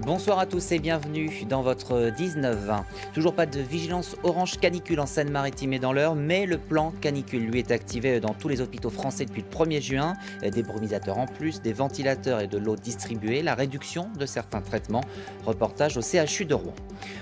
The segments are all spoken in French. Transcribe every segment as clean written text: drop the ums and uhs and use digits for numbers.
Bonsoir à tous et bienvenue dans votre 19-20. Toujours pas de vigilance orange canicule en Seine-Maritime et dans l'Eure, mais le plan canicule lui est activé dans tous les hôpitaux français depuis le 1er juin. Des brumisateurs en plus, des ventilateurs et de l'eau distribuée, la réduction de certains traitements. Reportage au CHU de Rouen.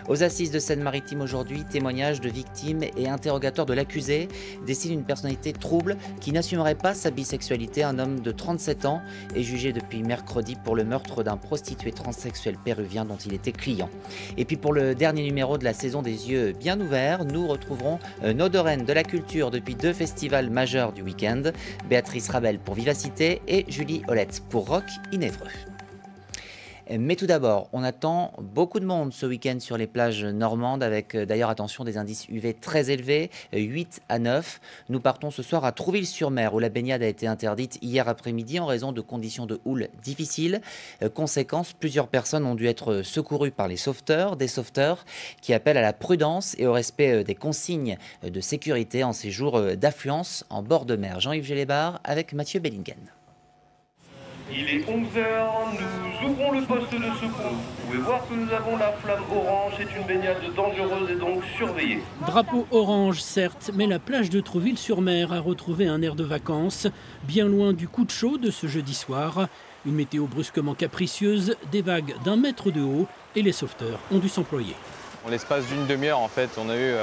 Aux assises de Seine-Maritime aujourd'hui, témoignages de victimes et interrogatoires de l'accusé décide une personnalité trouble qui n'assumerait pas sa bisexualité. Un homme de 37 ans est jugé depuis mercredi pour le meurtre d'un prostitué transsexuel péruvien dont il était client. Et puis pour le dernier numéro de la saison des yeux bien ouverts, nous retrouverons nos deux reines de la culture depuis 2 festivals majeurs du week-end, Béatrice Rabel pour Vivacité et Julie Holette pour Rock in Évreux. Mais tout d'abord, on attend beaucoup de monde ce week-end sur les plages normandes avec d'ailleurs attention des indices UV très élevés, 8 à 9. Nous partons ce soir à Trouville-sur-Mer où la baignade a été interdite hier après-midi en raison de conditions de houle difficiles. Conséquence, plusieurs personnes ont dû être secourues par les sauveteurs, des sauveteurs qui appellent à la prudence et au respect des consignes de sécurité en ces jours d'affluence en bord de mer. Jean-Yves Gélébar avec Mathieu Bellingen. Il est 11h, nous ouvrons le poste de secours. Vous pouvez voir que nous avons la flamme orange, c'est une baignade dangereuse et donc surveillée. Drapeau orange certes, mais la plage de Trouville-sur-Mer a retrouvé un air de vacances, bien loin du coup de chaud de ce jeudi soir. Une météo brusquement capricieuse, des vagues d'1 mètre de haut et les sauveteurs ont dû s'employer. En l'espace d'une demi-heure, en fait, on a eu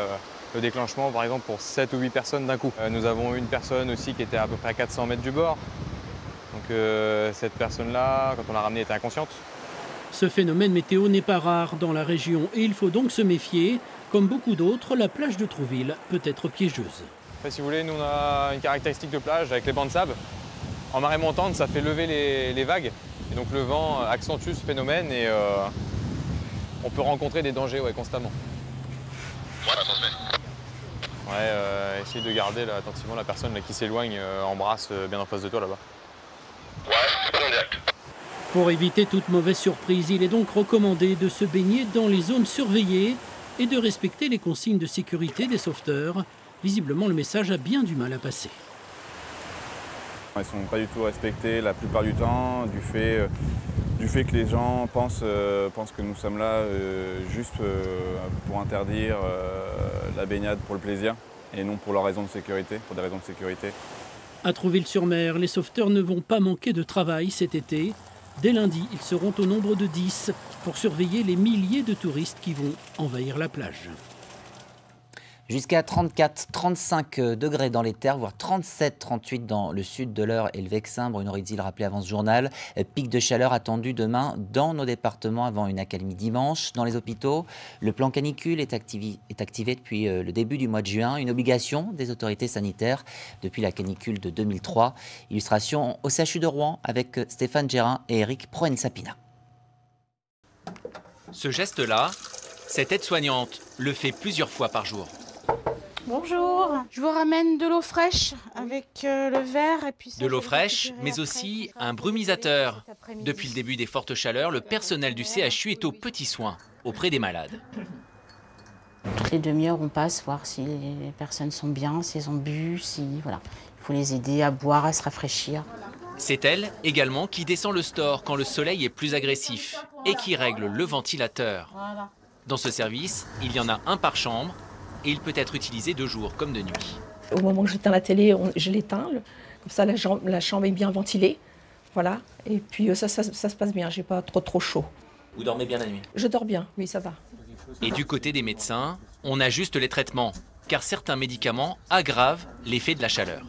le déclenchement par exemple pour 7 ou 8 personnes d'un coup. Nous avons une personne aussi qui était à peu près à 400 mètres du bord. Donc cette personne-là, quand on l'a ramenée, était inconsciente. Ce phénomène météo n'est pas rare dans la région et il faut donc se méfier. Comme beaucoup d'autres, la plage de Trouville peut être piégeuse. Après, si vous voulez, nous on a une caractéristique de plage avec les bancs de sable. En marée montante, ça fait lever les vagues. Et donc le vent accentue ce phénomène et on peut rencontrer des dangers constamment. Essaye de garder là, attentivement la personne là, qui s'éloigne, embrasse bien en face de toi là-bas. Pour éviter toute mauvaise surprise, il est donc recommandé de se baigner dans les zones surveillées et de respecter les consignes de sécurité des sauveteurs. Visiblement, le message a bien du mal à passer. Ils ne sont pas du tout respectés la plupart du temps, du fait que les gens pensent que nous sommes là juste pour interdire la baignade pour le plaisir et non pour des raisons de sécurité. À Trouville-sur-Mer, les sauveteurs ne vont pas manquer de travail cet été. Dès lundi, ils seront au nombre de 10 pour surveiller les milliers de touristes qui vont envahir la plage. Jusqu'à 34-35 degrés dans les terres, voire 37-38 dans le sud de l'Eure et le Vexin. Bruno Rizzi le rappelait avant ce journal. Pic de chaleur attendu demain dans nos départements avant une accalmie dimanche. Dans les hôpitaux, le plan canicule est activé depuis le début du mois de juin. Une obligation des autorités sanitaires depuis la canicule de 2003. Illustration au CHU de Rouen avec Stéphane Gérin et Eric Proen-Sapina. Ce geste-là, cette aide-soignante le fait plusieurs fois par jour. Bonjour, je vous ramène de l'eau fraîche avec le verre. Et puis ça, de l'eau fraîche, mais aussi un brumisateur. Depuis le début des fortes chaleurs, le personnel du CHU est aux petits soins auprès des malades. Toutes les demi-heures, on passe voir si les personnes sont bien, si elles ont bu, voilà. Il faut les aider à boire, à se rafraîchir. C'est elle également qui descend le store quand le soleil est plus agressif et qui règle le ventilateur. Dans ce service, il y en a un par chambre. Et il peut être utilisé de jour comme de nuit. Au moment où j'éteins la télé, je l'éteins. Comme ça, la chambre est bien ventilée. Voilà. Et puis ça se passe bien. J'ai pas trop chaud. Vous dormez bien la nuit? Je dors bien, oui, ça va. Et du côté des médecins, on ajuste les traitements, car certains médicaments aggravent l'effet de la chaleur.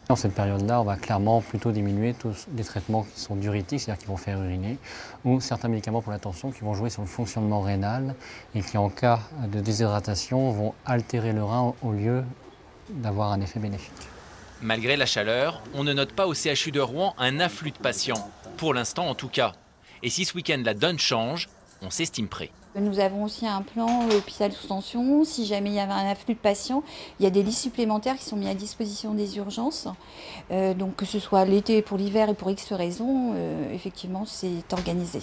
Dans cette période-là, on va clairement plutôt diminuer tous les traitements qui sont diurétiques, c'est-à-dire qui vont faire uriner, ou certains médicaments pour la tension qui vont jouer sur le fonctionnement rénal et qui, en cas de déshydratation, vont altérer le rein au lieu d'avoir un effet bénéfique. Malgré la chaleur, on ne note pas au CHU de Rouen un afflux de patients, pour l'instant en tout cas. Et si ce week-end la donne change, on s'estime prêt. Nous avons aussi un plan hôpital sous tension. Si jamais il y avait un afflux de patients, il y a des lits supplémentaires qui sont mis à disposition des urgences. Donc que ce soit l'été pour l'hiver et pour X raisons, effectivement, c'est organisé.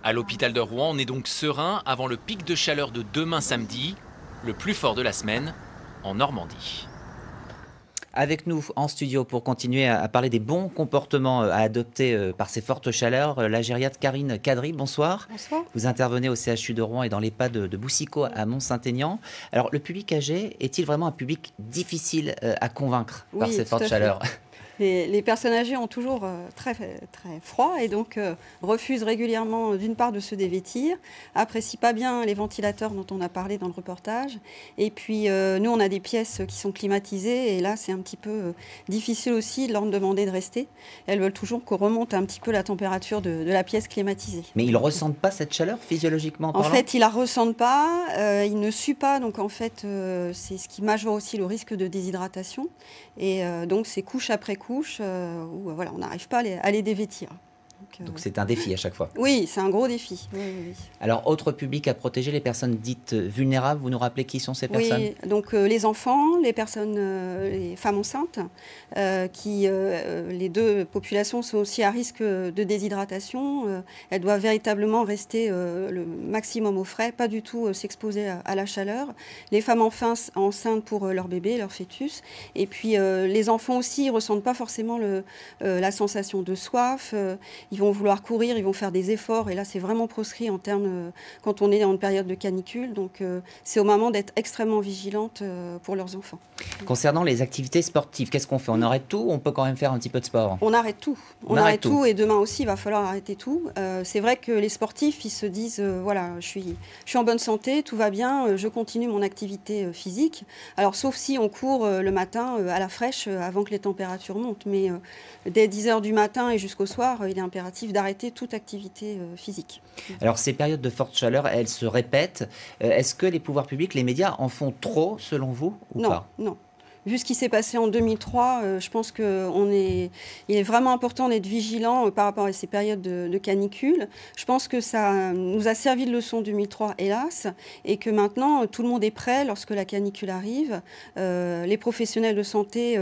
À l'hôpital de Rouen, on est donc serein avant le pic de chaleur de demain samedi, le plus fort de la semaine. en Normandie. Avec nous en studio pour continuer à parler des bons comportements à adopter par ces fortes chaleurs, la gériatre Karine Kadri, bonsoir. Bonsoir. Vous intervenez au CHU de Rouen et dans l'EHPAD de Boussicot à Mont-Saint-Aignan. Alors le public âgé est-il vraiment un public difficile à convaincre par ces fortes chaleurs ? Les personnes âgées ont toujours très froid et donc refusent régulièrement d'une part de se dévêtir, apprécient pas bien les ventilateurs dont on a parlé dans le reportage. Et puis nous on a des pièces qui sont climatisées et là c'est un petit peu difficile aussi de leur demander de rester. Elles veulent toujours qu'on remonte un petit peu la température de la pièce climatisée. Mais ils ne ressentent pas cette chaleur physiologiquement parlant ? En fait ils la ressentent pas, ils ne suent pas, donc en fait c'est ce qui majeure aussi le risque de déshydratation. Et donc c'est couche après couche où voilà, on n'arrive pas à les dévêtir. Donc c'est un défi à chaque fois. Oui, c'est un gros défi. Oui. Alors, autre public à protéger, les personnes dites vulnérables, vous nous rappelez qui sont ces personnes ? Oui, donc les enfants, les personnes, les femmes enceintes, les deux populations sont aussi à risque de déshydratation. Elles doivent véritablement rester le maximum au frais, pas du tout s'exposer à la chaleur. Les femmes enceintes pour leur bébé, leur fœtus. Et puis les enfants aussi, ils ne ressentent pas forcément la sensation de soif. Ils vont vouloir courir, ils vont faire des efforts. Et là, c'est vraiment proscrit en termes, quand on est dans une période de canicule. Donc, c'est au moment d'être extrêmement vigilante pour leurs enfants. Concernant les activités sportives, qu'est-ce qu'on fait ? On arrête tout ou on peut quand même faire un petit peu de sport ? On arrête tout. On arrête tout. Et demain aussi, il va falloir arrêter tout. C'est vrai que les sportifs, ils se disent, voilà, je suis en bonne santé, tout va bien, je continue mon activité physique. Alors, sauf si on court le matin à la fraîche avant que les températures montent. Mais dès 10h du matin et jusqu'au soir, il est impératif d'arrêter toute activité physique. Alors ces périodes de forte chaleur, elles se répètent. Est-ce que les pouvoirs publics, les médias en font trop selon vous ou pas ? Non. Vu ce qui s'est passé en 2003, je pense qu'il est vraiment important d'être vigilant par rapport à ces périodes de canicule. Je pense que ça nous a servi de leçon 2003, hélas, et que maintenant, tout le monde est prêt lorsque la canicule arrive. Les professionnels de santé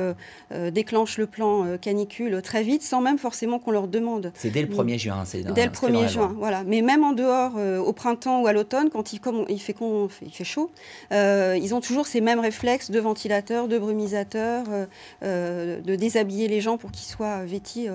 déclenchent le plan canicule très vite, sans même forcément qu'on leur demande. C'est dès le 1er juin. Dès le 1er juin, voilà. Mais même en dehors, au printemps ou à l'automne, quand il fait chaud, ils ont toujours ces mêmes réflexes de ventilateurs, de brumisateurs, de déshabiller les gens pour qu'ils soient vêtis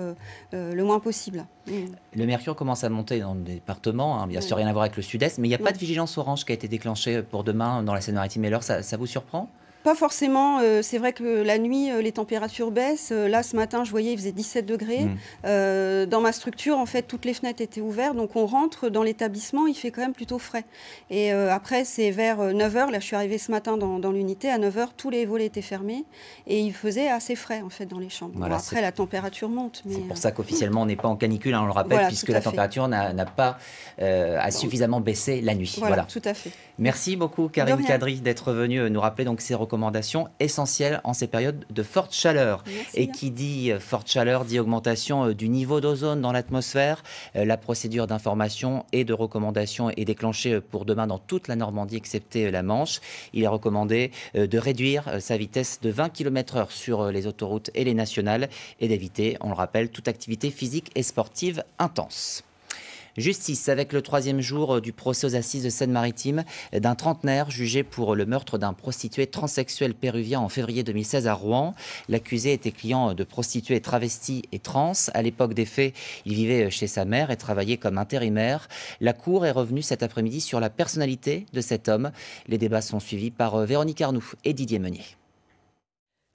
le moins possible. Le mercure commence à monter dans le département, bien sûr rien à voir avec le sud-est, mais il n'y a pas de vigilance orange qui a été déclenchée pour demain dans la Seine-Maritime et l'Eure, ça vous surprend ? Pas forcément. C'est vrai que la nuit, les températures baissent. Là, ce matin, je voyais, il faisait 17 degrés. Dans ma structure, en fait, toutes les fenêtres étaient ouvertes. Donc, on rentre dans l'établissement, il fait quand même plutôt frais. Et après, c'est vers 9h. Là, je suis arrivée ce matin dans l'unité. À 9h, tous les volets étaient fermés. Et il faisait assez frais, en fait, dans les chambres. Voilà, bon, après, la température monte. C'est pour ça qu'officiellement, on n'est pas en canicule, on le rappelle, voilà, puisque la température n'a pas suffisamment baissé la nuit. Voilà, tout à fait. Merci beaucoup, Karine Kadri, d'être venue nous rappeler donc ces recommandations essentielles en ces périodes de forte chaleur. Merci. Et qui dit forte chaleur dit augmentation du niveau d'ozone dans l'atmosphère. La procédure d'information et de recommandation est déclenchée pour demain dans toute la Normandie, excepté la Manche. Il est recommandé de réduire sa vitesse de 20 km/h sur les autoroutes et les nationales et d'éviter, on le rappelle, toute activité physique et sportive intense. Justice avec le 3e jour du procès aux assises de Seine-Maritime d'un trentenaire jugé pour le meurtre d'un prostitué transsexuel péruvien en février 2016 à Rouen. L'accusé était client de prostituées travesties et trans. À l'époque des faits, il vivait chez sa mère et travaillait comme intérimaire. La Cour est revenue cet après-midi sur la personnalité de cet homme. Les débats sont suivis par Véronique Arnoux et Didier Meunier.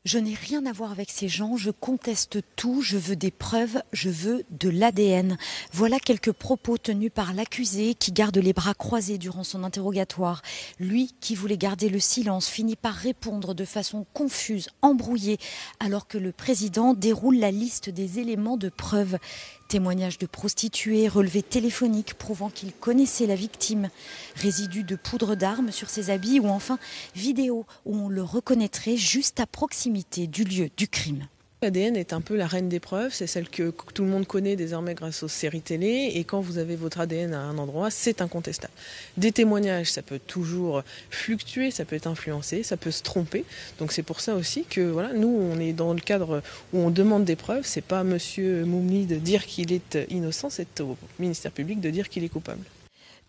Je n'ai rien à voir avec ces gens, je conteste tout, je veux des preuves, je veux de l'ADN. Voilà quelques propos tenus par l'accusé qui garde les bras croisés durant son interrogatoire. Lui qui voulait garder le silence finit par répondre de façon confuse, embrouillée, alors que le président déroule la liste des éléments de preuve. Témoignages de prostituées, relevés téléphoniques prouvant qu'il connaissait la victime, résidus de poudre d'armes sur ses habits ou enfin vidéo où on le reconnaîtrait juste à proximité du lieu du crime. L'ADN est un peu la reine des preuves, c'est celle que tout le monde connaît désormais grâce aux séries télé, et quand vous avez votre ADN à un endroit, c'est incontestable. Des témoignages, ça peut toujours fluctuer, ça peut être influencé, ça peut se tromper, donc c'est pour ça aussi que voilà, nous on est dans le cadre où on demande des preuves, c'est pas monsieur Moumni de dire qu'il est innocent, c'est au ministère public de dire qu'il est coupable.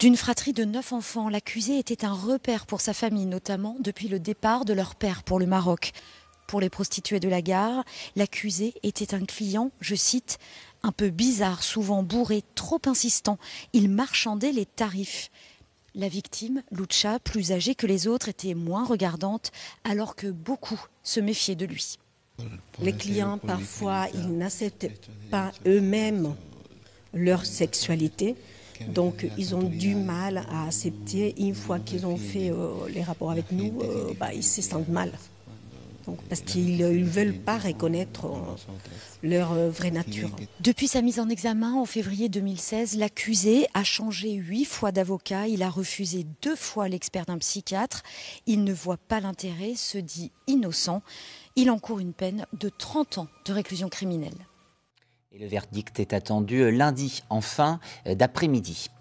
D'une fratrie de 9 enfants, l'accusé était un repère pour sa famille, notamment depuis le départ de leur père pour le Maroc. Pour les prostituées de la gare, l'accusé était un client, je cite, un peu bizarre, souvent bourré, trop insistant. Il marchandait les tarifs. La victime, Lucha, plus âgée que les autres, était moins regardante, alors que beaucoup se méfiaient de lui. Les clients, parfois, ils n'acceptent pas eux-mêmes leur sexualité. Donc, ils ont du mal à accepter. Une fois qu'ils ont fait les rapports avec nous, ils se sentent mal. Donc, parce qu'ils ne veulent pas reconnaître leur vraie nature. Depuis sa mise en examen en février 2016, l'accusé a changé 8 fois d'avocat. Il a refusé 2 fois l'expert d'un psychiatre. Il ne voit pas l'intérêt, se dit innocent. Il encourt une peine de 30 ans de réclusion criminelle. Et le verdict est attendu lundi, en fin d'après-midi.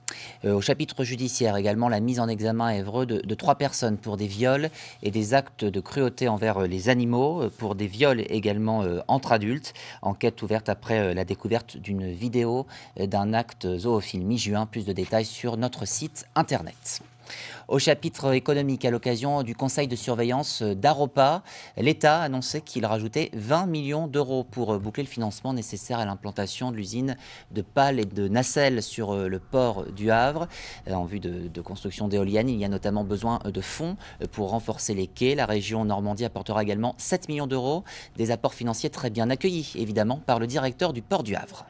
Au chapitre judiciaire également, la mise en examen à Évreux de 3 personnes pour des viols et des actes de cruauté envers les animaux, pour des viols également entre adultes. Enquête ouverte après la découverte d'une vidéo d'un acte zoophile mi-juin. Plus de détails sur notre site internet. Au chapitre économique, à l'occasion du conseil de surveillance d'Aropa, l'État a annoncé qu'il rajoutait 20 millions d'euros pour boucler le financement nécessaire à l'implantation de l'usine de pales et de nacelles sur le port du Havre. En vue de construction d'éoliennes, il y a notamment besoin de fonds pour renforcer les quais. La région Normandie apportera également 7 millions d'euros, des apports financiers très bien accueillis, évidemment, par le directeur du port du Havre.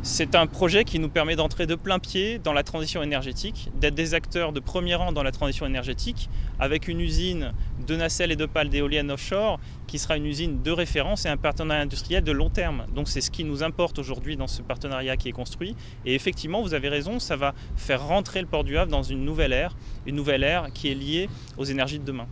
C'est un projet qui nous permet d'entrer de plein pied dans la transition énergétique, d'être des acteurs de premier rang dans la transition énergétique, avec une usine de nacelles et de pales d'éoliennes offshore qui sera une usine de référence et un partenariat industriel de long terme. Donc c'est ce qui nous importe aujourd'hui dans ce partenariat qui est construit. Et effectivement, vous avez raison, ça va faire rentrer le port du Havre dans une nouvelle ère qui est liée aux énergies de demain.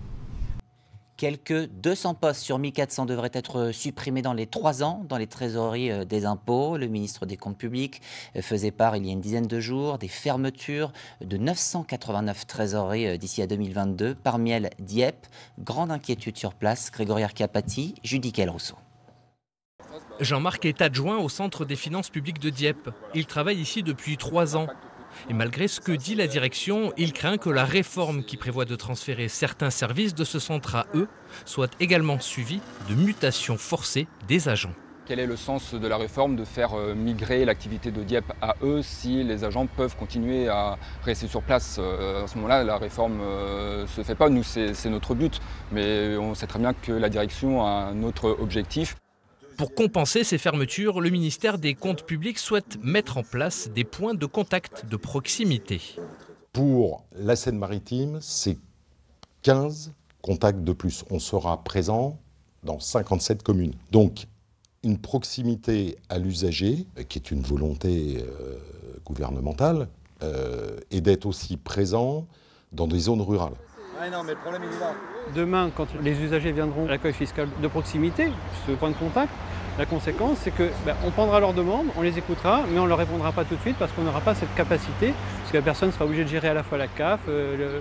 Quelques 200 postes sur 1400 devraient être supprimés dans les 3 ans dans les trésoreries des impôts. Le ministre des Comptes publics faisait part il y a une dizaine de jours des fermetures de 989 trésoreries d'ici à 2022. Parmi elles, Dieppe. Grande inquiétude sur place. Grégory Archiapati, Judicaël Rousseau. Jean-Marc est adjoint au Centre des finances publiques de Dieppe. Il travaille ici depuis 3 ans. Et malgré ce que dit la direction, il craint que la réforme qui prévoit de transférer certains services de ce centre à eux soit également suivie de mutations forcées des agents. Quel est le sens de la réforme de faire migrer l'activité de Dieppe à eux si les agents peuvent continuer à rester sur place? À ce moment-là, la réforme ne se fait pas. Nous, c'est notre but. Mais on sait très bien que la direction a un autre objectif. Pour compenser ces fermetures, le ministère des Comptes publics souhaite mettre en place des points de contact de proximité. Pour la Seine-Maritime, c'est 15 contacts de plus. On sera présent dans 57 communes. Donc, une proximité à l'usager, qui est une volonté gouvernementale, et d'être aussi présent dans des zones rurales. Ouais, non, mais le problème, il est là. Demain, quand les usagers viendront à l'accueil fiscal de proximité, ce point de contact, la conséquence, c'est qu'on prendra leurs demandes, on les écoutera, mais on ne leur répondra pas tout de suite parce qu'on n'aura pas cette capacité, parce que la personne sera obligée de gérer à la fois la CAF,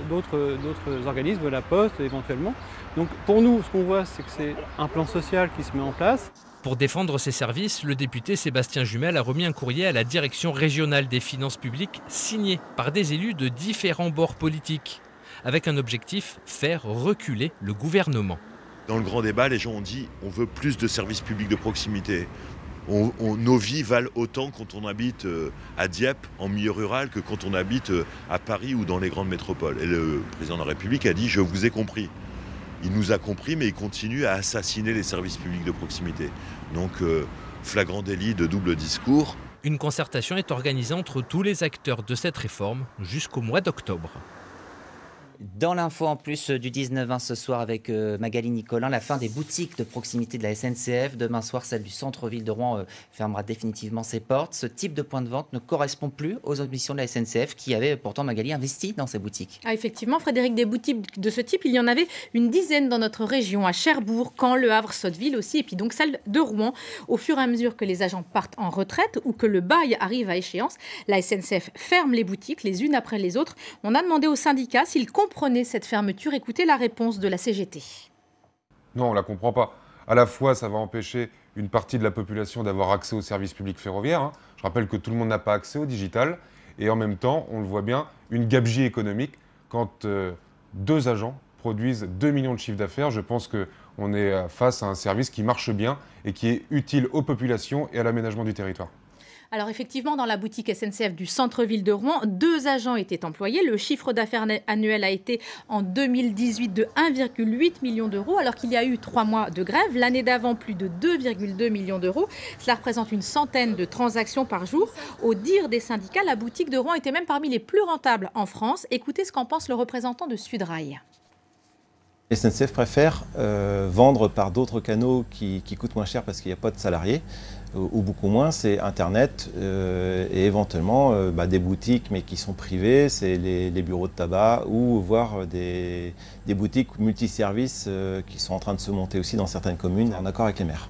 d'autres organismes, la Poste éventuellement. Donc pour nous, ce qu'on voit, c'est que c'est un plan social qui se met en place. Pour défendre ses services, le député Sébastien Jumel a remis un courrier à la direction régionale des finances publiques signé par des élus de différents bords politiques, avec un objectif, faire reculer le gouvernement. Dans le grand débat, les gens ont dit on veut plus de services publics de proximité. Nos vies valent autant quand on habite à Dieppe, en milieu rural, que quand on habite à Paris ou dans les grandes métropoles. Et le président de la République a dit je vous ai compris. Il nous a compris, mais il continue à assassiner les services publics de proximité. Donc, flagrant délit de double discours. Une concertation est organisée entre tous les acteurs de cette réforme jusqu'au mois d'octobre. Dans l'info en plus du 19-20 ce soir avec Magali Nicolin, la fin des boutiques de proximité de la SNCF. Demain soir, celle du centre-ville de Rouen fermera définitivement ses portes. Ce type de point de vente ne correspond plus aux ambitions de la SNCF qui avait pourtant, Magali, investi dans ces boutiques. Ah, effectivement, Frédéric, des boutiques de ce type, il y en avait une dizaine dans notre région, à Cherbourg, Caen, Le Havre, Sotteville aussi, et puis donc celle de Rouen. Au fur et à mesure que les agents partent en retraite ou que le bail arrive à échéance, la SNCF ferme les boutiques les unes après les autres. On a demandé aux syndicats s'ils comprenez cette fermeture. Écoutez la réponse de la CGT. Non, on ne la comprend pas. À la fois, ça va empêcher une partie de la population d'avoir accès aux services publics ferroviaires. Je rappelle que tout le monde n'a pas accès au digital. et en même temps, on le voit bien, une gabegie économique quand 2 agents produisent 2 millions de chiffres d'affaires. Je pense qu'on est face à un service qui marche bien et qui est utile aux populations et à l'aménagement du territoire. Alors effectivement, dans la boutique SNCF du centre-ville de Rouen, 2 agents étaient employés. Le chiffre d'affaires annuel a été en 2018 de 1,8 million d'euros, alors qu'il y a eu 3 mois de grève. L'année d'avant, plus de 2,2 millions d'euros. Cela représente une centaine de transactions par jour. Au dire des syndicats, la boutique de Rouen était même parmi les plus rentables en France. Écoutez ce qu'en pense le représentant de Sudrail. SNCF préfère vendre par d'autres canaux qui coûtent moins cher parce qu'il n'y a pas de salariés, ou beaucoup moins, c'est Internet et éventuellement des boutiques mais qui sont privées, c'est les bureaux de tabac ou voire des boutiques multiservices qui sont en train de se monter aussi dans certaines communes en accord avec les maires.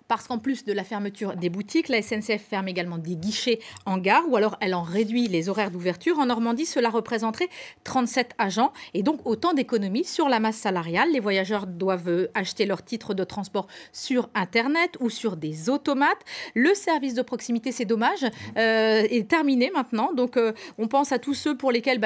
Parce qu'en plus de la fermeture des boutiques, la SNCF ferme également des guichets en gare ou alors elle en réduit les horaires d'ouverture. En Normandie, cela représenterait 37 agents et donc autant d'économies sur la masse salariale. Les voyageurs doivent acheter leurs titres de transport sur Internet ou sur des automates. Le service de proximité, c'est dommage, est terminé maintenant. Donc on pense à tous ceux pour lesquels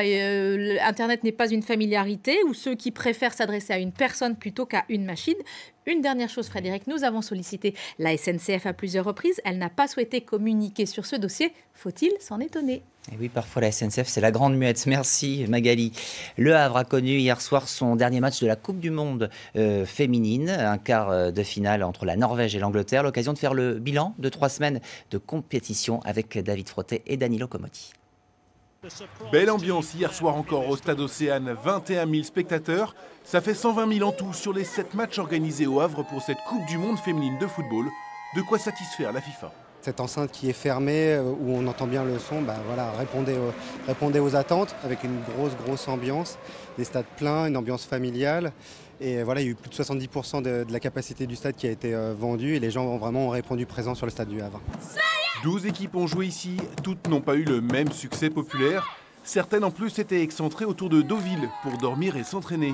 Internet n'est pas une familiarité ou ceux qui préfèrent s'adresser à une personne plutôt qu'à une machine. Une dernière chose, Frédéric, nous avons sollicité la SNCF à plusieurs reprises. Elle n'a pas souhaité communiquer sur ce dossier. Faut-il s'en étonner ? Et oui, parfois la SNCF, c'est la grande muette. Merci Magali. Le Havre a connu hier soir son dernier match de la Coupe du Monde féminine, un quart de finale entre la Norvège et l'Angleterre. L'occasion de faire le bilan de 3 semaines de compétition avec David Frotté et Danilo Comotti. Belle ambiance hier soir encore au stade Océane, 21 000 spectateurs. Ça fait 120 000 en tout sur les 7 matchs organisés au Havre pour cette Coupe du Monde féminine de football. De quoi satisfaire la FIFA. Cette enceinte qui est fermée, où on entend bien le son, répondez aux attentes avec une grosse ambiance, des stades pleins, une ambiance familiale. Et voilà, il y a eu plus de 70% de la capacité du stade qui a été vendue et les gens ont vraiment répondu présents sur le stade du Havre. 12 équipes ont joué ici, toutes n'ont pas eu le même succès populaire. Certaines en plus étaient excentrées autour de Deauville pour dormir et s'entraîner.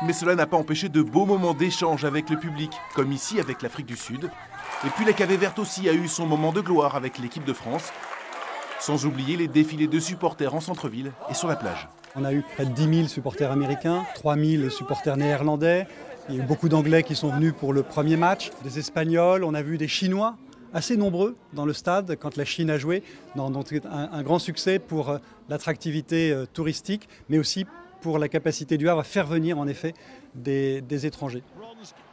Mais cela n'a pas empêché de beaux moments d'échange avec le public, comme ici avec l'Afrique du Sud. Et puis la Cavée Verte aussi a eu son moment de gloire avec l'équipe de France. Sans oublier les défilés de supporters en centre-ville et sur la plage. On a eu près de 10 000 supporters américains, 3 000 supporters néerlandais. Il y a eu beaucoup d'Anglais qui sont venus pour le premier match, des Espagnols, on a vu des Chinois. Assez nombreux dans le stade quand la Chine a joué, donc un grand succès pour l'attractivité touristique, mais aussi pour la capacité du Havre à faire venir en effet des étrangers.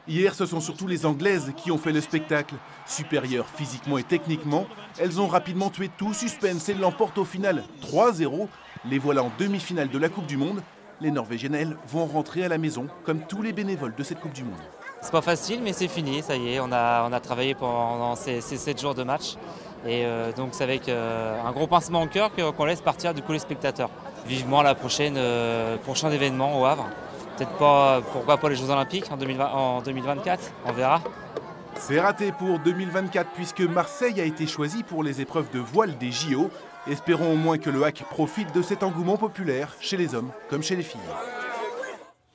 Hier, ce sont surtout les Anglaises qui ont fait le spectacle. Supérieures physiquement et techniquement, elles ont rapidement tué tout suspense et l'emportent au final 3-0. Les voilà en demi-finale de la Coupe du Monde. Les Norvégiennes, elles, vont rentrer à la maison comme tous les bénévoles de cette Coupe du Monde. C'est pas facile, mais c'est fini, ça y est, on a travaillé pendant ces 7 jours de match. Et donc c'est avec un gros pincement au cœur qu'on laisse partir du coup les spectateurs. Vivement la prochain événement au Havre. Peut-être pas, pourquoi pas les Jeux Olympiques en 2024, on verra. C'est raté pour 2024 puisque Marseille a été choisi pour les épreuves de voile des JO. Espérons au moins que le HAC profite de cet engouement populaire chez les hommes comme chez les filles.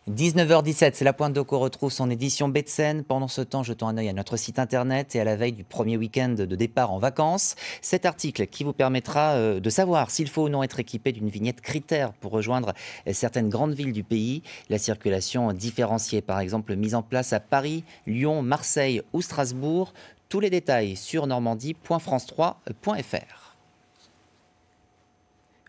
19h17, c'est la Pointe d'Eau qu'on retrouve son édition baie de Seine. Pendant ce temps, jetons un œil à notre site internet et à la veille du premier week-end de départ en vacances. Cet article qui vous permettra de savoir s'il faut ou non être équipé d'une vignette critère pour rejoindre certaines grandes villes du pays. La circulation différenciée, par exemple, mise en place à Paris, Lyon, Marseille ou Strasbourg. Tous les détails sur normandie.france3.fr.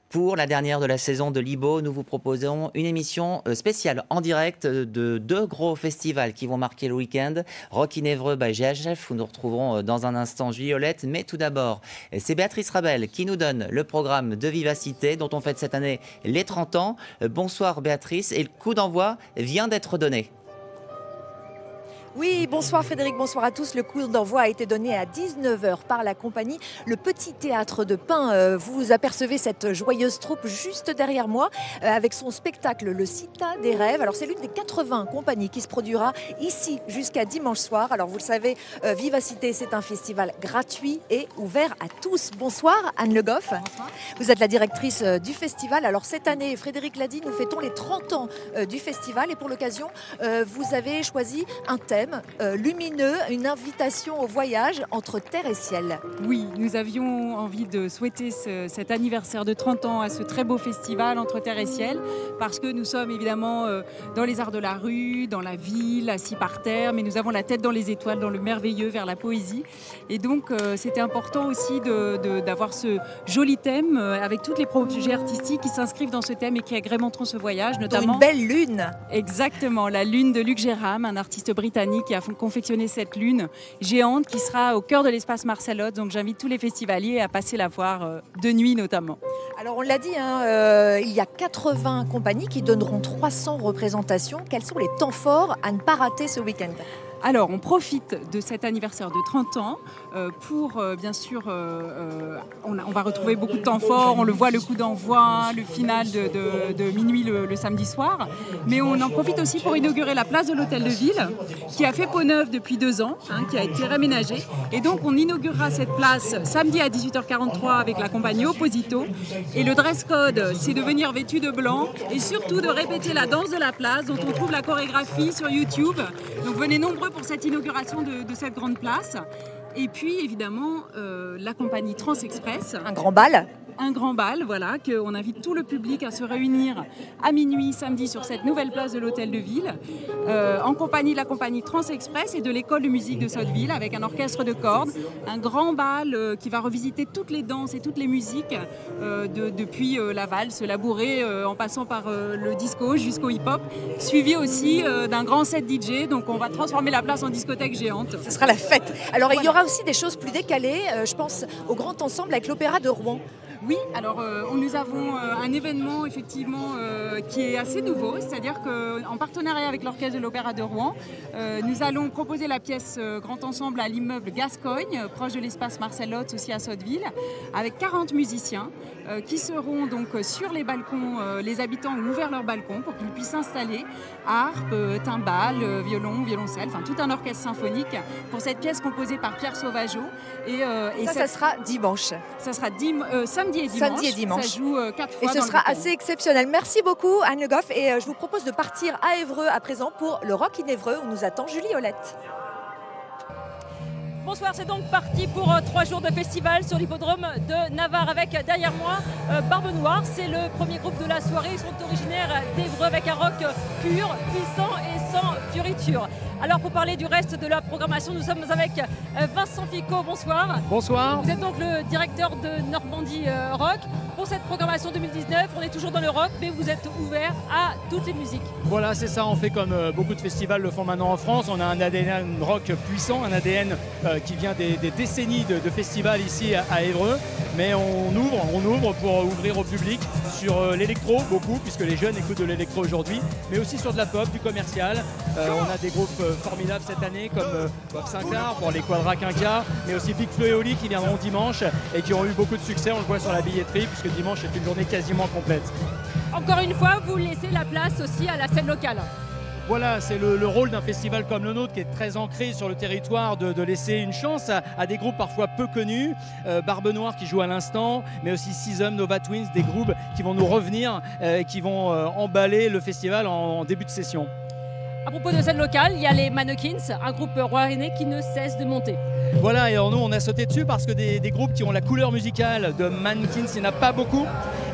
Pour la dernière de la saison de l'IBO, nous vous proposons une émission spéciale en direct de 2 gros festivals qui vont marquer le week-end. Rock in Évreux by GHF, où nous retrouverons dans un instant Juliolette. Mais tout d'abord, c'est Béatrice Rabel qui nous donne le programme de Vivacité, dont on fête cette année les 30 ans. Bonsoir Béatrice, et le coup d'envoi vient d'être donné. Oui, bonsoir Frédéric, bonsoir à tous. Le coup d'envoi a été donné à 19h par la compagnie Le Petit Théâtre de Pin. Vous apercevez cette joyeuse troupe juste derrière moi avec son spectacle Le Cita des Rêves. Alors c'est l'une des 80 compagnies qui se produira ici jusqu'à dimanche soir. Alors vous le savez, Vivacité, c'est un festival gratuit et ouvert à tous. Bonsoir Anne Le Goff. Bonsoir. Vous êtes la directrice du festival. Alors cette année, Frédéric l'a dit, nous fêtons les 30 ans du festival et pour l'occasion, vous avez choisi un thème thème lumineux, une invitation au voyage entre terre et ciel. Oui, nous avions envie de souhaiter cet anniversaire de 30 ans à ce très beau festival entre terre et ciel, parce que nous sommes évidemment dans les arts de la rue, dans la ville, assis par terre, mais nous avons la tête dans les étoiles, dans le merveilleux, vers la poésie. Et donc c'était important aussi d'avoir ce joli thème avec toutes les projets artistiques qui s'inscrivent dans ce thème et qui agrémenteront ce voyage, notamment une belle lune. Exactement, la lune de Luc Gérard, un artiste britannique qui a confectionné cette lune géante qui sera au cœur de l'espace Marcelotte. Donc j'invite tous les festivaliers à passer la voir de nuit notamment. Alors on l'a dit, il y a 80 compagnies qui donneront 300 représentations. Quels sont les temps forts à ne pas rater ce week-end ? Alors, on profite de cet anniversaire de 30 ans pour, bien sûr, on va retrouver beaucoup de temps forts. On le voit, le coup d'envoi, le final de minuit le samedi soir. Mais on en profite aussi pour inaugurer la place de l'Hôtel de Ville, qui a fait peau neuve depuis 2 ans, qui a été réaménagée. Et donc, on inaugurera cette place samedi à 18h43 avec la compagnie Opposito. Et le dress code, c'est de venir vêtu de blanc et surtout de répéter la danse de la place, dont on trouve la chorégraphie sur YouTube. Donc, venez nombreux pour cette inauguration de cette grande place. Et puis évidemment la compagnie Transexpress. Un grand bal. Un grand bal, voilà, qu'on invite tout le public à se réunir à minuit samedi sur cette nouvelle place de l'Hôtel de Ville, en compagnie de la compagnie Transexpress et de l'école de musique de Sotteville, avec un orchestre de cordes. Un grand bal qui va revisiter toutes les danses et toutes les musiques depuis la valse, la bourrée, en passant par le disco jusqu'au hip-hop, suivi aussi d'un grand set DJ. Donc on va transformer la place en discothèque géante. Ce sera la fête. Alors voilà. Il y aura aussi des choses plus décalées, je pense au grand ensemble avec l'Opéra de Rouen. Oui, alors nous avons un événement effectivement qui est assez nouveau, c'est-à-dire qu'en partenariat avec l'Orchestre de l'Opéra de Rouen, nous allons proposer la pièce Grand Ensemble à l'immeuble Gascogne, proche de l'espace Marcelotte, aussi à Sotteville, avec 40 musiciens qui seront donc sur les balcons. Les habitants ont ouvert leur balcon pour qu'ils puissent s'installer, harpe, timbales, violon, violoncelle, enfin tout un orchestre symphonique pour cette pièce composée par Pierre Sauvageau. Et ça sera dimanche. Ça sera samedi et dimanche. Ça joue 4 fois. Et ce sera assez exceptionnel. Merci beaucoup Anne Le Goff. Et je vous propose de partir à Évreux à présent pour le Rock in Évreux où nous attend Julie Olette. Bonsoir, c'est donc parti pour 3 jours de festival sur l'hippodrome de Navarre avec derrière moi Barbe Noire. C'est le premier groupe de la soirée. Ils sont originaires d'Évreux avec un rock pur, puissant et sans fioriture. Alors pour parler du reste de la programmation, nous sommes avec Vincent Ficot. Bonsoir. Bonsoir. Vous êtes donc le directeur de Normandie Rock. Pour cette programmation 2019, on est toujours dans le rock, mais vous êtes ouvert à toutes les musiques. Voilà, c'est ça. On fait comme beaucoup de festivals le font maintenant en France. On a un ADN rock puissant, un ADN qui vient des décennies de festivals ici à Évreux. Mais on ouvre pour ouvrir au public sur l'électro, beaucoup, puisque les jeunes écoutent de l'électro aujourd'hui, mais aussi sur de la pop, du commercial. On a des groupes formidables cette année comme Bob Sinclair pour les Quadra Quinca, mais aussi Big Flo et Oli qui viendront dimanche et qui ont eu beaucoup de succès. On le voit sur la billetterie, puisque dimanche est une journée quasiment complète. Encore une fois, vous laissez la place aussi à la scène locale. Voilà, c'est le rôle d'un festival comme le nôtre qui est très ancré sur le territoire de laisser une chance à des groupes parfois peu connus. Barbe Noire qui joue à l'instant, mais aussi Six Hommes, Nova Twins, des groupes qui vont nous revenir et qui vont emballer le festival en début de session. À propos de scène locale, il y a les Mannequins, un groupe rouennais qui ne cesse de monter. Voilà, et alors nous on a sauté dessus parce que des groupes qui ont la couleur musicale de Mannequins, il n'y en a pas beaucoup.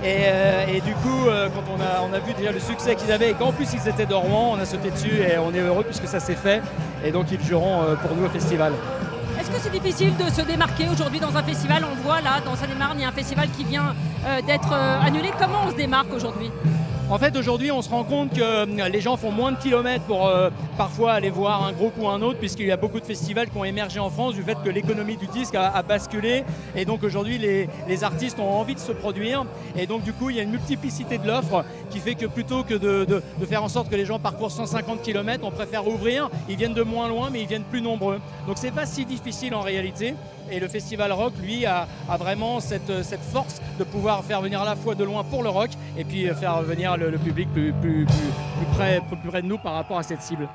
Et du coup, quand on a vu déjà le succès qu'ils avaient et qu'en plus ils étaient de Rouen, on a sauté dessus et on est heureux puisque ça s'est fait. Et donc ils joueront pour nous au festival. Est-ce que c'est difficile de se démarquer aujourd'hui dans un festival? On voit là, dans Seine-et-Marne, il y a un festival qui vient d'être annulé. Comment on se démarque aujourd'hui? En fait, aujourd'hui, on se rend compte que les gens font moins de kilomètres pour parfois aller voir un groupe ou un autre, puisqu'il y a beaucoup de festivals qui ont émergé en France du fait que l'économie du disque a basculé. Et donc aujourd'hui, les artistes ont envie de se produire. Et donc du coup, il y a une multiplicité de l'offre qui fait que plutôt que de faire en sorte que les gens parcourent 150 km, on préfère ouvrir. Ils viennent de moins loin, mais ils viennent plus nombreux. Donc c'est pas si difficile en réalité. Et le Festival Rock, lui, a vraiment cette force de pouvoir faire venir à la fois de loin pour le rock et puis faire venir le public plus près de nous par rapport à cette cible.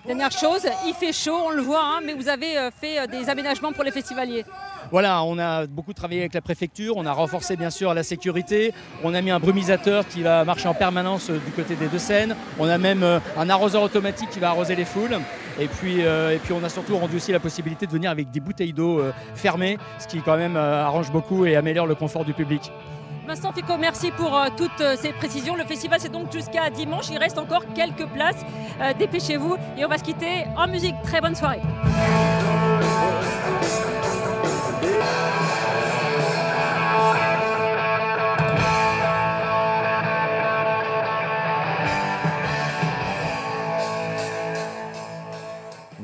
Dernière chose, il fait chaud, on le voit, hein, mais vous avez fait des aménagements pour les festivaliers. voilà, on a beaucoup travaillé avec la préfecture, on a renforcé bien sûr la sécurité, on a mis un brumisateur qui va marcher en permanence du côté des Deux-Seines, on a même un arroseur automatique qui va arroser les foules, et puis on a surtout rendu aussi la possibilité de venir avec des bouteilles d'eau fermées, ce qui quand même arrange beaucoup et améliore le confort du public. Vincent Ficot, merci pour toutes ces précisions. Le festival, c'est donc jusqu'à dimanche. Il reste encore quelques places. Dépêchez-vous et on va se quitter en musique. Très bonne soirée.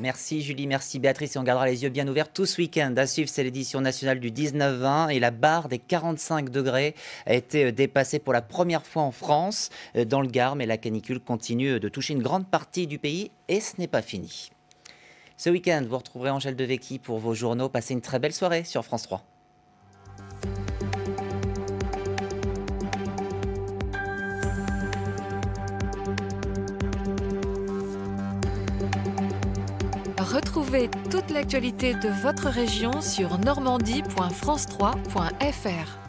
Merci Julie, merci Béatrice, et on gardera les yeux bien ouverts tout ce week-end. À suivre, c'est l'édition nationale du 19-20 et la barre des 45 degrés a été dépassée pour la première fois en France, dans le Gard, mais la canicule continue de toucher une grande partie du pays et ce n'est pas fini. Ce week-end, vous retrouverez Angèle Devecchi pour vos journaux. Passez une très belle soirée sur France 3. Retrouvez toute l'actualité de votre région sur normandie.france3.fr.